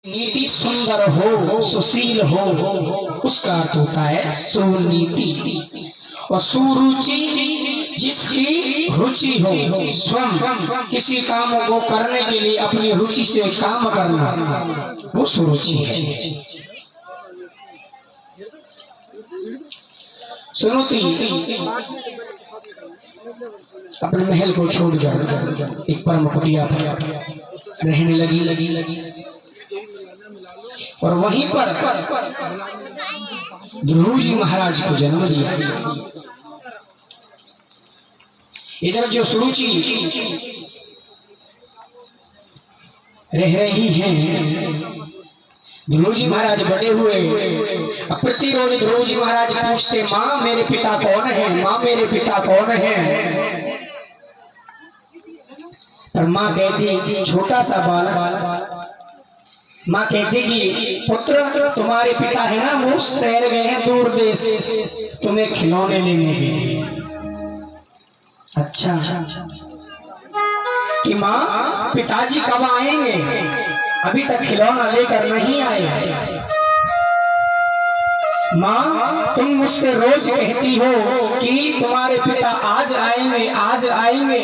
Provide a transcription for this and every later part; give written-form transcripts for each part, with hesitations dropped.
नीति सुंदर हो, सुशील हो, उसका अर्थ होता है सुनीति। और सुरुचि जिसकी रुचि हो, स्वयं किसी काम को करने के लिए अपनी रुचि से काम करना, वो सुरुचि है। सुनीति अपने महल को छोड़कर एक परम कुटिया पर रहने लगी और वहीं पर ध्रुव जी महाराज को जन्म दिया। इधर जो सुरुचि रह रही हैं, ध्रुव जी महाराज बड़े हुए। अब प्रतिरोज ध्रुव जी महाराज पूछते, माँ मेरे पिता कौन है, माँ मेरे पिता कौन है। पर माँ कहती, छोटा सा बालक, माँ कहती कि पुत्र तुम्हारे पिता है ना, वो शहर गए हैं दूर देश तुम्हें खिलौने लेने के लिए। अच्छा कि माँ पिताजी कब आएंगे, अभी तक खिलौना लेकर नहीं आए। माँ तुम मुझसे रोज कहती हो कि तुम्हारे पिता आज आएंगे आज आएंगे,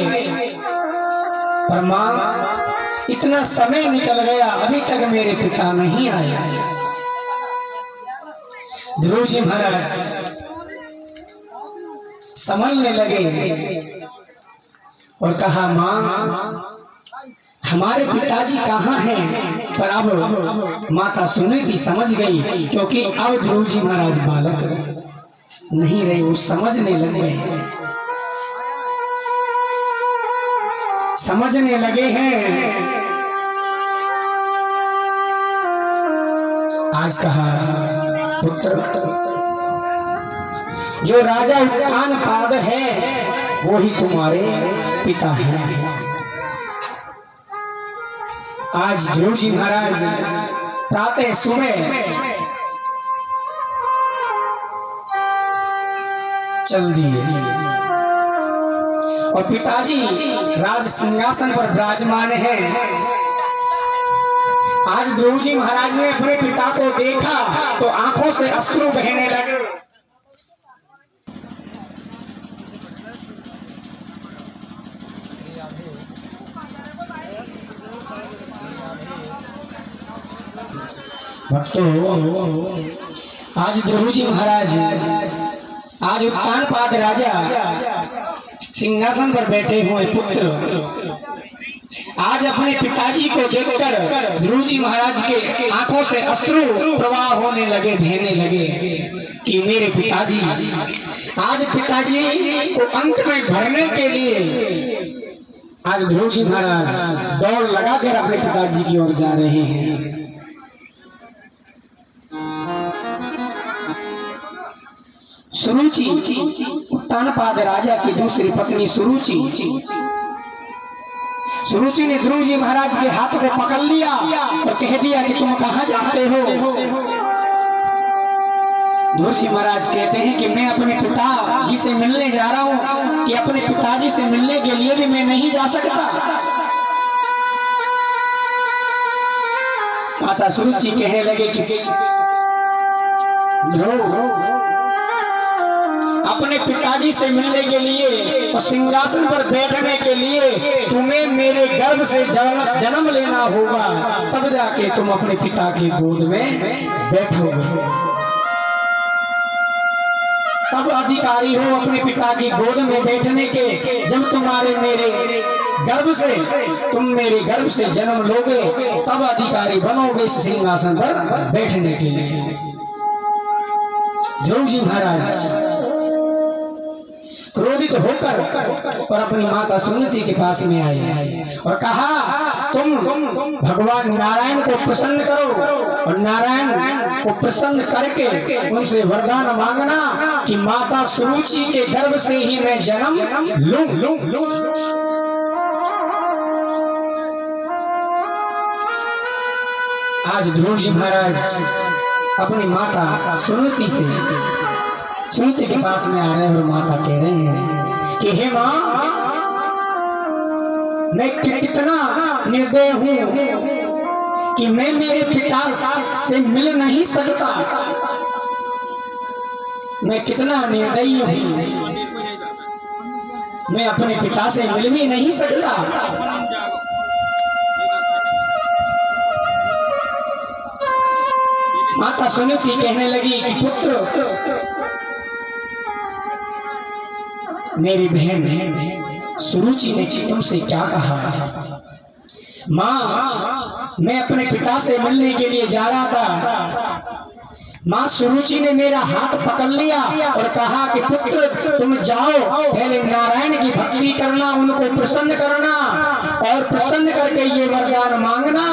पर माँ इतना समय निकल गया अभी तक मेरे पिता नहीं आए। ध्रुव जी महाराज समझने लगे और कहा, माँ हमारे पिताजी कहाँ हैं। पर अब माता सुनीति समझ गई, क्योंकि अब ध्रुव जी महाराज बालक नहीं रहे, वो समझने लग गए, समझने लगे हैं। आज कहा, पुत्र जो राजा उत्तानपाद है वो ही तुम्हारे पिता हैं। आज ध्रुव जी महाराज प्रातः सुबह चल दिए और पिताजी राज सिंहासन पर विराजमान हैं। आज ध्रुव जी महाराज ने अपने पिता को देखा तो आंखों से अश्रु बहने लगे। भक्तों, आज ध्रुव जी महाराज, आज उत्तानपाद राजा सिंहासन पर बैठे हुए पुत्र आज अपने पिताजी को देखकर ध्रुव जी महाराज के आंखों से अश्रु प्रवाह होने लगे, बहने लगे कि मेरे पिताजी। आज पिताजी को अंत में भरने के लिए आज ध्रुव जी महाराज दौड़ लगाकर अपने पिताजी की ओर जा रहे हैं। सुरुचि उत्तानपाद राजा की दूसरी पत्नी सुरुचि ने ध्रुव जी महाराज के हाथ को पकड़ लिया और कह दिया कि तुम कहाँ जाते हो। ध्रुव जी महाराज कहते हैं कि मैं अपने पिताजी से मिलने जा रहा हूँ, कि अपने पिताजी से मिलने के लिए भी मैं नहीं जा सकता। माता सुरुचि कहने लगे कि ध्रुव अपने पिताजी से मिलने के लिए और सिंहासन पर बैठने के लिए तुम्हें मेरे गर्भ से जन्म लेना होगा, तब जाके तुम अपने पिता की गोद में बैठोगे, तब अधिकारी हो अपने पिता की गोद में बैठने के। जब तुम्हारे मेरे गर्भ से जन्म लोगे तब अधिकारी बनोगे इस सिंहासन पर बैठने के लिए। ध्रुव जी महाराज क्रोधित होकर और अपनी माता सुनीति के पास में आए और कहा, तुम भगवान नारायण को प्रसन्न करो और नारायण को प्रसन्न करके उनसे वरदान मांगना कि माता सुरुचि के गर्भ से ही मैं जन्म लूं। आज ध्रुव जी महाराज अपनी माता सुनीति के पास में आ रहे हैं और माता कह रहे हैं कि हे माँ, मैं कितना निर्दय हूँ कि मैं मेरे पिता से मिल नहीं सकता। मैं कितना निर्दयी हूं, मैं अपने पिता से मिल भी नहीं सकता। माता सुनीति कहने लगी कि पुत्र, मेरी बहन सुरुचि ने तुमसे क्या कहा? माँ, मैं अपने पिता से मिलने के लिए जा रहा था। माँ सुरुचि ने मेरा हाथ पकड़ लिया और कहा कि पुत्र तुम जाओ, पहले नारायण की भक्ति करना, उनको प्रसन्न करना और प्रसन्न करके ये वरदान मांगना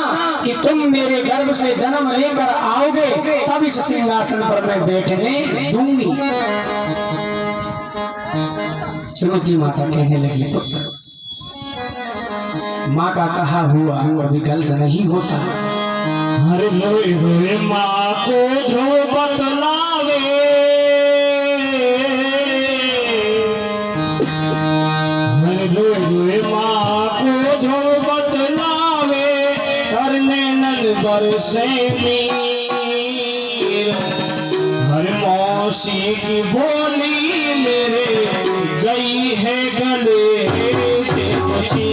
कि तुम मेरे गर्भ से जन्म लेकर आओगे, तब इस सिंहासन पर मैं बैठने दूंगी। सुरुचि माता कहने लगी पुत्र, माँ का कहा हुआ कभी गलत नहीं होता। हर रोए रोए माँ को जो बतलावे, हर रोए रोए माँ को जो बतलावे, हर नैनन बरसे नीर, हर मौसी की बोली मेरे गई है गले के कुची।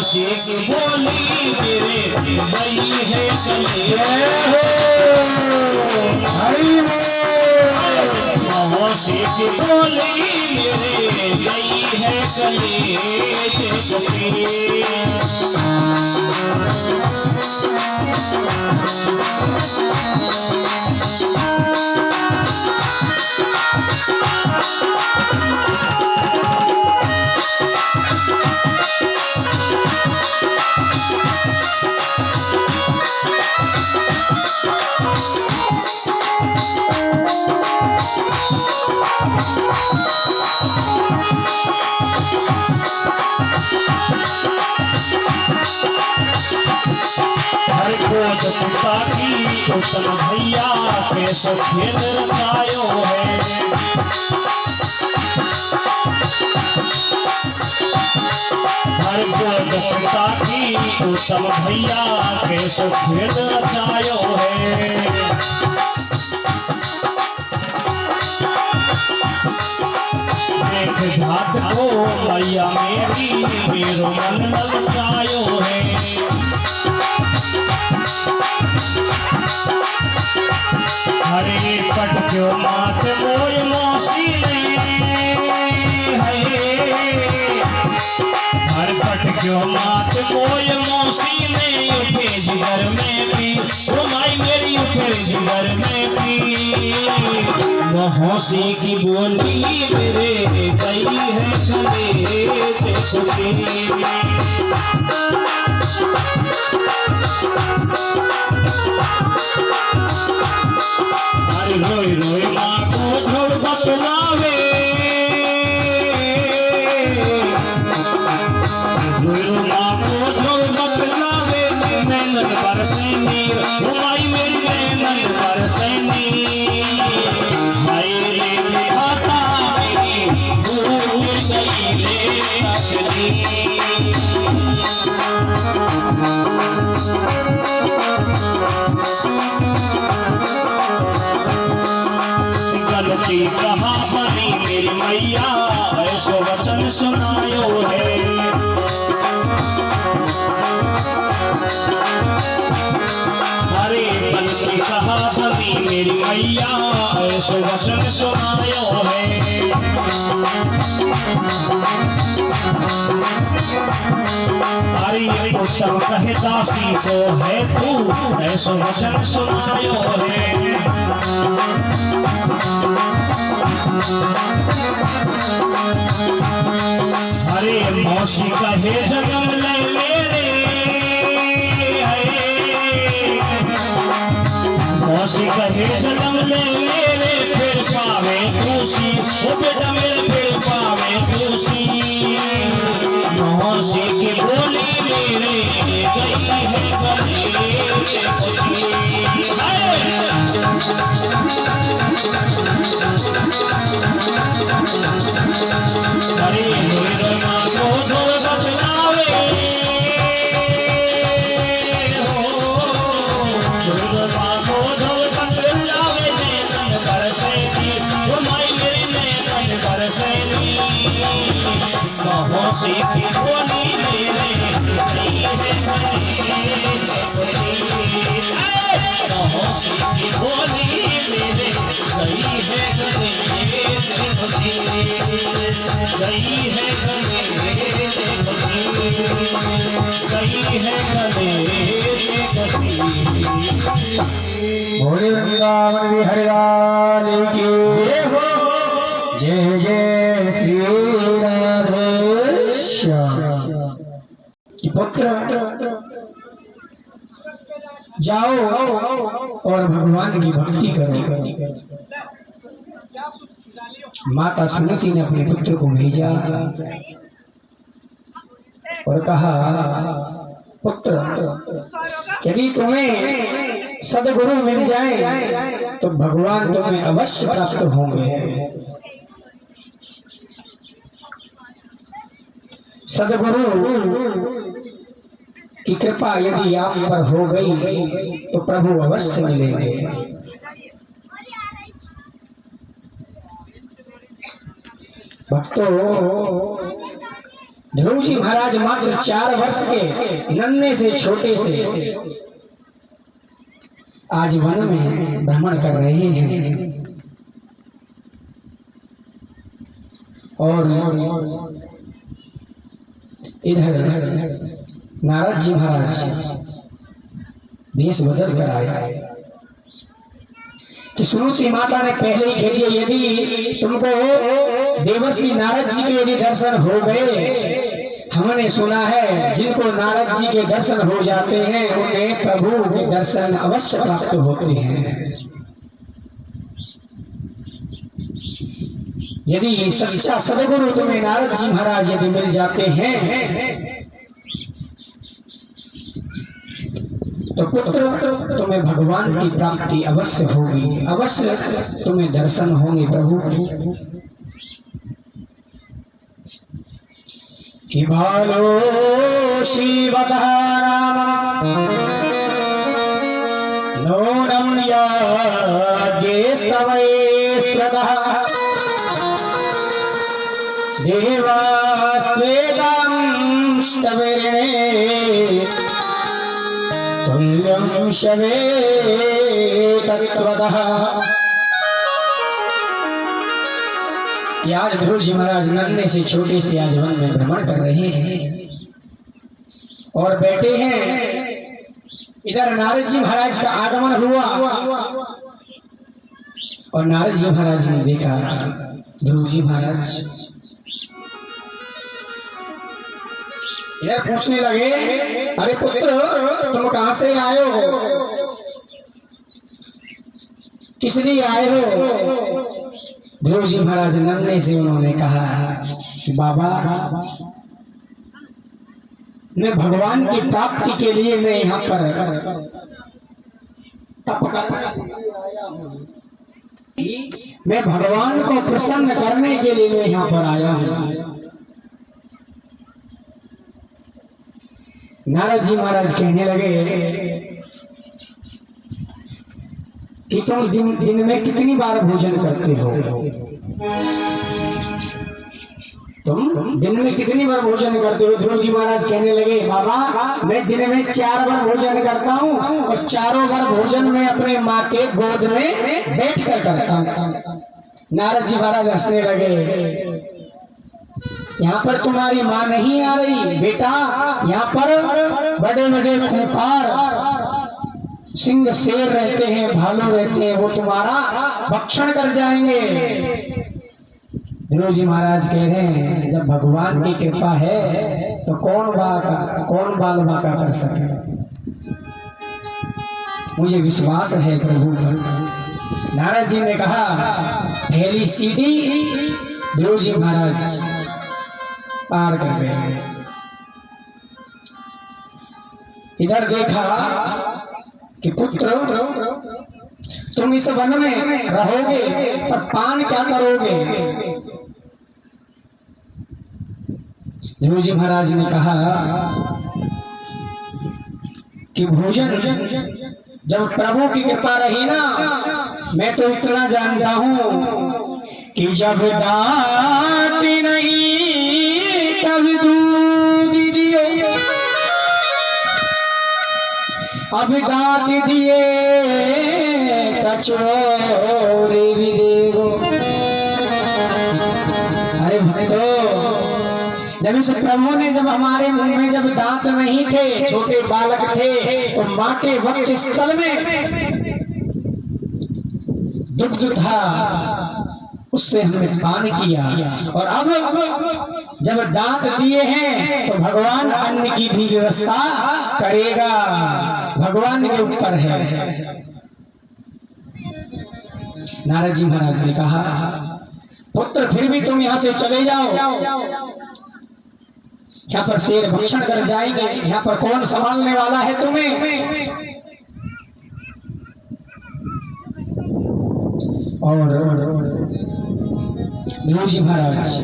मौसी की बोली मेरे गई है गले, मौसी की बोली मेरे गई है गले कुची। उत्तम भैया कैसो खेल रचायो है, हर गोद पिता की उत्तम भैया कैसो खेल रचायो है। देख घाट को मैया मेरी मेरो मन ललचायो है। हरे पटक्यो मात मोय मौसी ने, हर पटक्यो मात मोय मौसी ने, उठे जिगर में भी वो माई मेरी, उठे जिगर में भी मौसी की बोली मेरे गई है गले कुची। रोई रोई माँ को जो बतलावे, रोई माँ को जो बतलावे, नैनन बरसे नीर, माई मेरी नैनन बरसे नीर, हाय रे विधाता मेरी भूल गई ले तकदीर। कहा बनी मेरी मैया ऐसो वचन सुनायो है, हरे बल की कहा बनी मेरी मैया ऐसो वचन सुनायो है। हरे उत्तम कहे दासी को है तू ऐसो वचन सुनायो है। हरे मौसी कहे जन्म ले मेरे, मौसी कहे गई है गले से फकीर, गई है गले से फकीर, गई है गले से फकीर। बोले वृंदावन बिहारी लाल की जय हो। जय जय श्री राधे श्याम। पुत्र जाओ और भगवान की भक्ति करो। माता सुनीति ने अपने पुत्र को भेजा और कहा, पुत्र यदि तुम्हें सदगुरु मिल जाए तो भगवान तुम्हें अवश्य प्राप्त होंगे। सदगुरु की कृपा यदि आप पर हो गई तो प्रभु अवश्य मिलेंगे। भक्तों, ध्रुव जी महाराज मात्र 4 वर्ष के नन्हे से छोटे से आज वन में भ्रमण कर रहे हैं और इधर नारद जी महाराज भेष बदल कर आए कि सुनीति माता ने पहले ही कह दिया, यदि तुमको देवर्षि नारद जी के यदि दर्शन हो गए, हमने सुना है जिनको नारद जी के दर्शन हो जाते हैं उन्हें प्रभु के दर्शन अवश्य प्राप्त होते हैं। यदि सच्चा सदगुरु तुम्हें नारद जी महाराज यदि मिल जाते हैं तो पुत्र तुम्हें भगवान की प्राप्ति अवश्य होगी, अवश्य तुम्हें दर्शन होंगे प्रभु कि भालो शिवतः नामं नूनं याज्ञेस्तवैस्त्रतः देवास्त्वेतां ष्टविरणे तुल्यं शवे तत्त्वतः। कि आज ध्रुव जी महाराज नन्हे से छोटे से आज वन में भ्रमण कर रहे हैं और बैठे हैं। इधर नारद जी महाराज का आगमन हुआ और नारद जी महाराज ने देखा ध्रुव जी महाराज, इधर पूछने लगे, अरे पुत्र तुम कहां से आए हो, किस लिए आए हो? ध्रुव जी महाराज नन्हे से उन्होंने कहा कि बाबा मैं भगवान की प्राप्ति के लिए मैं यहाँ पर तप करने आया हूँ, मैं भगवान को प्रसन्न करने के लिए मैं यहाँ पर आया हूँ। नारद जी महाराज कहने लगे कि तुम दिन में कितनी बार भोजन करते हो? तुम दिन में कितनी बार भोजन करते हो? ध्रुव जी महाराज कहने लगे, बाबा मैं दिन में 4 बार भोजन करता हूँ और चारों बार भोजन में अपने माँ के गोद में बैठ कर करता हूँ। नारद जी महाराज हंसने लगे, यहाँ पर तुम्हारी माँ नहीं आ रही बेटा, यहाँ पर बड़े बड़े खूंखार सिंह शेर रहते हैं, भालू रहते हैं, वो तुम्हारा भक्षण कर जाएंगे। ध्रुव जी महाराज कह रहे हैं, जब भगवान की कृपा है तो कौन बाल बाका कर सके। मुझे विश्वास है प्रभु पर। नारद जी ने कहा, थैली सीधी ध्रुव जी महाराज पार कर गए। इधर देखा कि पुत्र तुम इस वन में रहोगे पर पान क्या करोगे? ध्रुव जी महाराज ने कहा कि भोजन जब प्रभु की कृपा रही ना, मैं तो इतना जानता हूं कि जब दात नहीं तब दूध दियो, अब दात दिए कचौरी भी जब इस प्रभु ने जब हमारे मुंह में जब दांत नहीं थे, छोटे बालक थे, तो माँ के वक्ष स्थल में दुग्ध था, उससे हमने पान किया। और अब जब दांत दिए हैं तो भगवान अन्न की भी व्यवस्था करेगा, भगवान के ऊपर है। नारद जी महाराज ने कहा, पुत्र फिर भी तुम यहाँ से चले जाओ, यहाँ पर शेर भक्षण कर जाएंगे, यहाँ पर कौन संभालने वाला है तुम्हें। और ध्रुव जी महाराज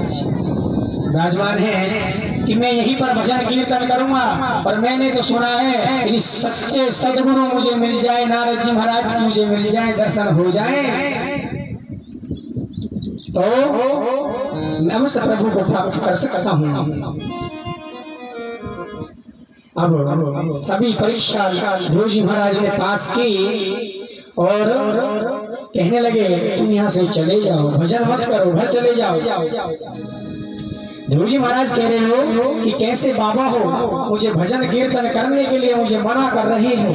राजवान है कि मैं यहीं पर भजन कीर्तन करूंगा, और मैंने तो सुना है कि सच्चे सदगुरु मुझे मिल जाए, नारद जी महाराज मुझे मिल जाए, दर्शन हो जाए, तो मैं उस प्रभु को प्राप्त कर सकता हूँ। अब सभी परीक्षा ध्रुव जी महाराज ने पास की और कहने लगे तुम यहाँ से चले जाओ, भजन मत करो, घर चले जाओ। ध्रुव जी महाराज कह रहे हो कि कैसे बाबा हो, मुझे भजन कीर्तन करने के लिए मुझे मना कर रहे हो,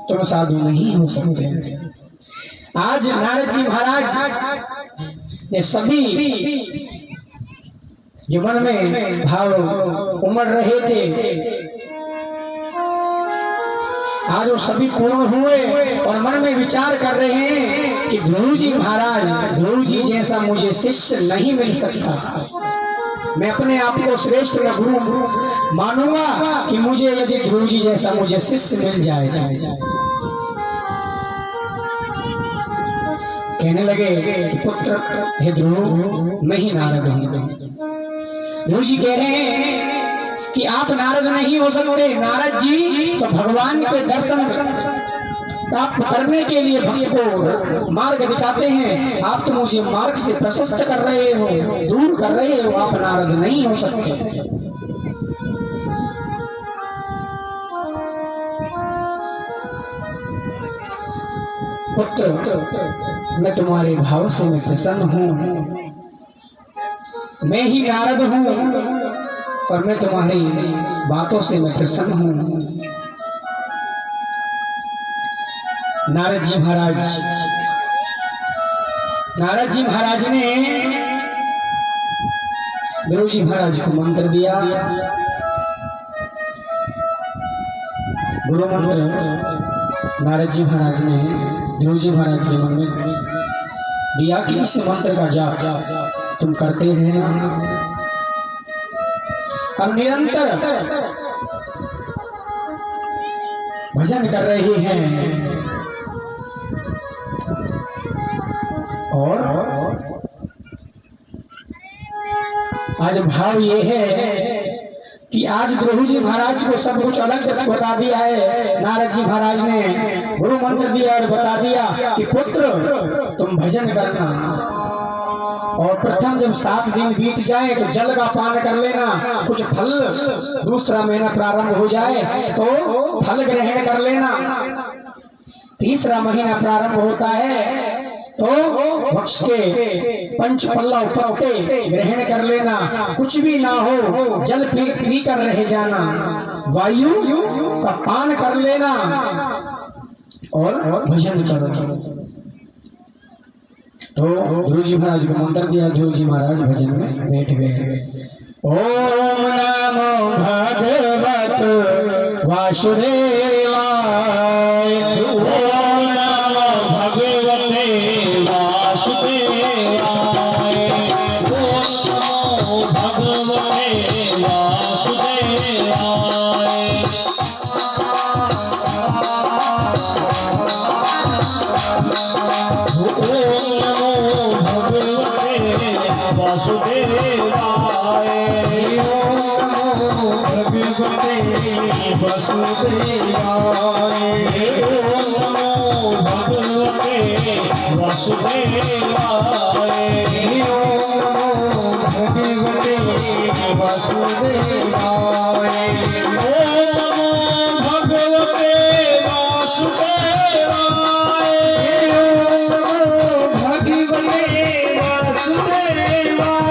तुम साधु नहीं हो सकते। आज नारद जी महाराज ने सभी जो मन में भाव उमड़ रहे थे, आज वो सभी पूर्ण हुए और मन में विचार कर रहे हैं कि ध्रुव जी महाराज, ध्रुव जी जैसा मुझे शिष्य नहीं मिल सकता। मैं अपने आप को श्रेष्ठ गुरु मानूंगा कि मुझे यदि ध्रुव जी जैसा मुझे शिष्य मिल जाए। कहने लगे कि पुत्र हे ध्रुव, मैं ही नारद हूं। ध्रुव जी कह रहे हैं कि आप नारद नहीं हो सकते। नारद जी तो भगवान के दर्शन प्राप्त करने के लिए भक्त को मार्ग दिखाते हैं, आप तो मुझे मार्ग से प्रशस्त कर रहे हो, दूर कर रहे हो, आप नारद नहीं हो सकते। पुत्र मैं तुम्हारे भाव से मैं प्रसन्न हूँ, मैं ही नारद हूँ और मैं तुम्हारी बातों से मैं प्रसन्न हूँ। नारद जी महाराज ने ध्रुव जी महाराज को मंत्र दिया। गुरु मंत्र नारद जी महाराज ने ध्रुव जी महाराज के मन में दिया कि इस मंत्र का जाप तुम करते रहना। हम निरंतर भजन कर रहे हैं और आज भाव ये है कि आज ध्रुव जी महाराज को सब कुछ अलग बता दिया है। नारद जी महाराज ने गुरु मंत्र दिया और बता दिया कि पुत्र तुम भजन करना, और प्रथम जब 7 दिन बीत जाए तो जल का पान कर लेना, कुछ फल, दूसरा महीना प्रारंभ हो जाए तो फल ग्रहण कर लेना, तीसरा महीना प्रारंभ होता है तो वृक्ष के 5 पल्लव पत्ते ग्रहण कर लेना, कुछ भी ना हो जल पी कर रह जाना, वायु का पान कर लेना और भजन करो। तो ध्रुव जी महाराज को मंत्र दिया, ध्रुव जी महाराज भजन में बैठ गए। ओम नमो भगवत वासुदेवाय, ओम नमो भगवते वासुदेवाय, ओम नमो भगवते वासुदेवाय। वासुदेवाय, ओम नमो भगवते वासुदेवाय, ओम नमो भगवते वासुदेवाय, ओम नमो भगवते वासुदेवाय, ओम नमो भगवते वासुदेवाय, ओम नमो भगवते वासुदेवाय।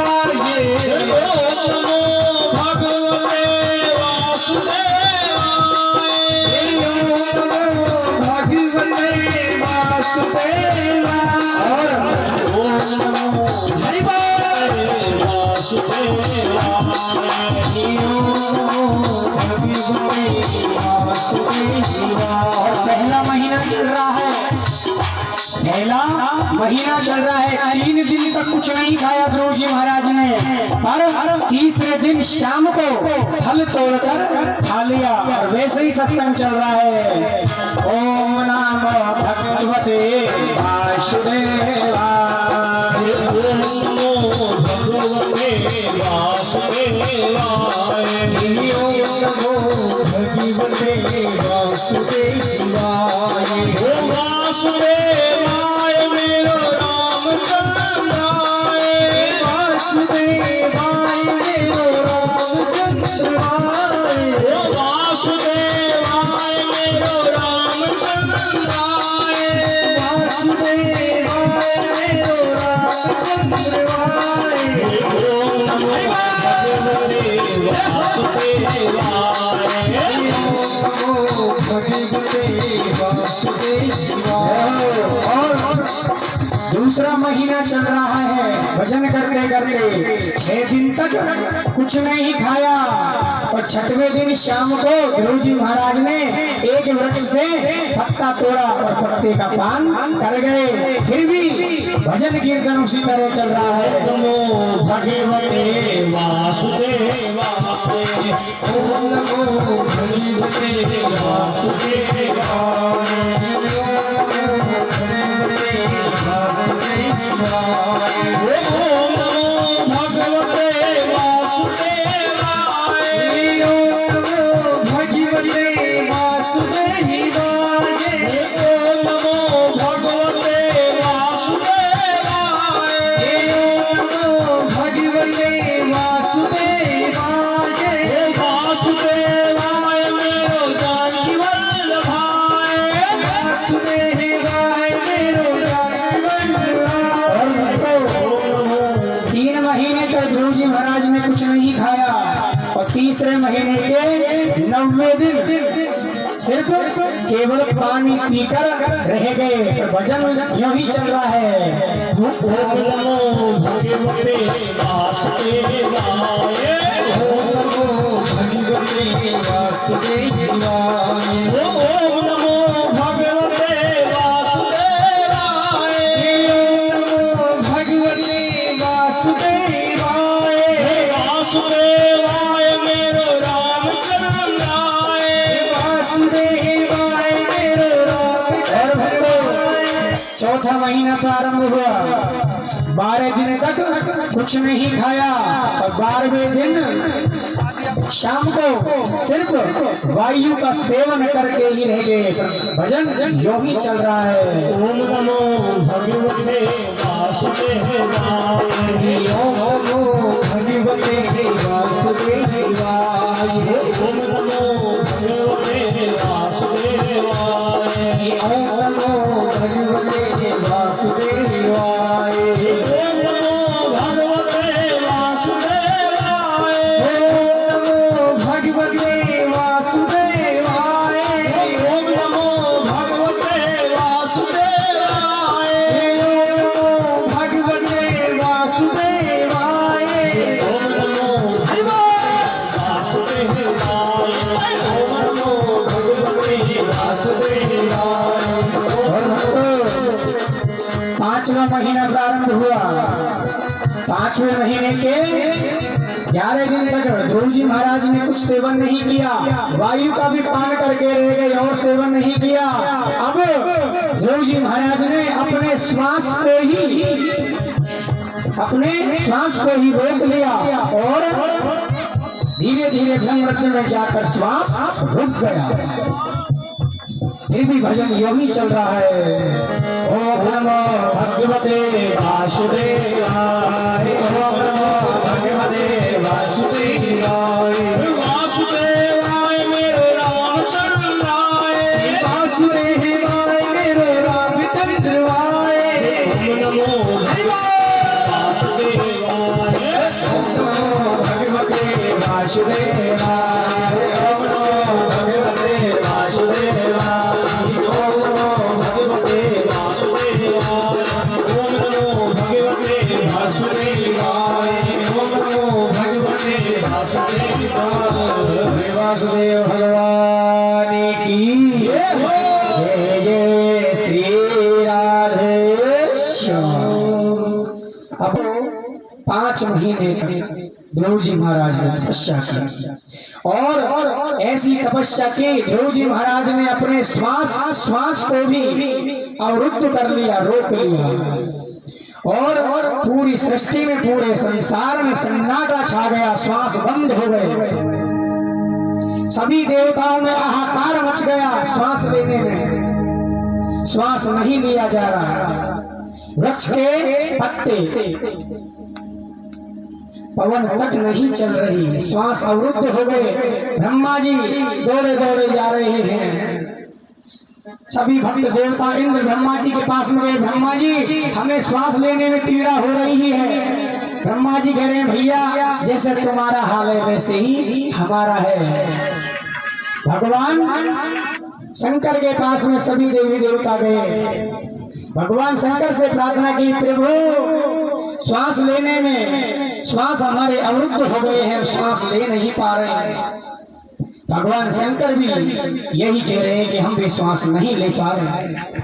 वासुदेवा और ओम नमो हरि बोल वासुदेवा पहला महीना चल रहा है, पहला महीना चल रहा है। 3 दिन तक कुछ नहीं खाया ध्रुव जी महाराज ने, पर तीसरे दिन शाम को फल तोड़कर खा लिया और वैसे ही सत्संग चल रहा है। ओम नमो भगवते वासुदेवाय। ओम नमो भगवते वासुदेवाय। ओम नमो भगवते वासुदेवाय। ओम वासुदेवाय मेरो रामचंद्राय। वासुदेवाय मेरो रामचंद्राय। ओम वासुदेवाय मेरो रामचंद्राय। वासुदेवाय मेरो रामचंद्राय। ओम नमो भगवते वासुदेवाय। और दूसरा महीना चल रहा है, भजन करते करते 6 दिन तक कुछ नहीं खाया और 6वें दिन शाम को ध्रुव जी महाराज ने एक वृक्ष से पत्ता तोड़ा और पत्ते का पान कर गए। फिर भी भजन कीर्तन उसी तरह चल रहा है। नमो भगवते वासुदेवाय। ओम नमो भगवते वासुदेवाय। ओम नमो भगवते वासुदेवाय। ओम नमो भगवते वासुदेवाय। ओम नमो भगवते वासुदेवाय। ओम नमो भगवते वासुदेवाय। वासुदेवाय मेरो जानकी वल्लभाय। वासुदेवाय मेरो जानकी। 3 महीने तक ध्रुव जी महाराज ने कुछ नहीं खाया और तीसरे महीने के 9वें दिन सिर्फ केवल पानी पीकर रह गए। तो भजन यूं ही चल रहा है। ओम नमो भगवते वासुदेवाय। ओम नमो भगवते वासुदेवाय। ओम नमो भगवते वासुदेवाय। ओम नमो भगवते वासुदेवाय। वासुदेवाय मेरो रामचंद्राय। वासुदेवाय मेरो रामचंद्राय। चौथा महीना प्रारंभ हुआ, 12 दिन तक कुछ नहीं खाया और 12वें दिन शाम को सिर्फ वायु का सेवन करके ही रह गए। भजन यूं ही चल रहा है। ओम नमो भगवते वासुदेवाय। ओम नमो भगवते वासुदेवाय। ओम नमो भगवते वासुदेवाय। ओम नमो भगवते वासुदेवाय। ओम नमो भगवते वासुदेवाय। ओम नमो भगवते वासुदेवाय। ओम नमो भगवते वासुदेवाय। ओम नमो भगवते वासुदेवाय। ओम नमो वासुदेवाय। ओम नमो भगवते वासुदेवाय। 5वां महीना प्रारंभ हुआ। 5वें महीने के 11 दिन तक ध्रुव जी महाराज ने कुछ सेवन नहीं किया, वायु का भी पान करके रह गए और सेवन नहीं किया। अब ध्रुव जी महाराज ने अपने श्वास को ही रोक लिया और धीरे धीरे ब्रह्मरत्न में जाकर श्वास रुक गया। फिर भी भजन यूं ही चल रहा है। ओम नमो भगवते वासुदेवाय। ओम नमो भगवते वासुदेवाय। वासुदेवाय मेरो रामचंद्राय। वासुदेवाय मेरो रामचंद्राय। ओम नमो वासुदेवाय। ओम नमो भगवते वासुदेवाय। ओम नमो भगवते वासुदेवाय। ओम नमो भगवते वासुदेवाय। श्री राधे श्याम। अब 5 महीने तक ध्रुव जी महाराज ने तपस्या की और ऐसी तपस्या की ध्रुव जी महाराज ने अपने श्वास को भी अवरुद्ध कर लिया, रोक लिया और पूरी सृष्टि में, पूरे संसार में सन्नाटा छा गया, श्वास बंद हो गए। सभी देवताओं में हाहाकार मच गया, श्वास लेने में श्वास नहीं लिया जा रहा। वृक्ष के पत्ते, पवन तक नहीं चल रही, श्वास अवरुद्ध हो गए। ब्रह्मा जी दौड़े दौड़े जा रहे हैं। सभी भक्त देवता इंद्र ब्रह्मा जी के पास में गए, ब्रह्मा जी हमें श्वास लेने में पीड़ा हो रही है। ब्रह्मा जी कह रहे हैं भैया जैसे तुम्हारा हाल है वैसे ही हमारा है। भगवान शंकर के पास में सभी देवी देवता गए। भगवान शंकर से प्रार्थना की, प्रभु श्वास लेने में श्वास हमारे अवरुद्ध हो गए हैं, श्वास ले नहीं पा रहे हैं। भगवान शंकर भी यही कह रहे हैं कि हम भी श्वास नहीं ले पा रहे हैं।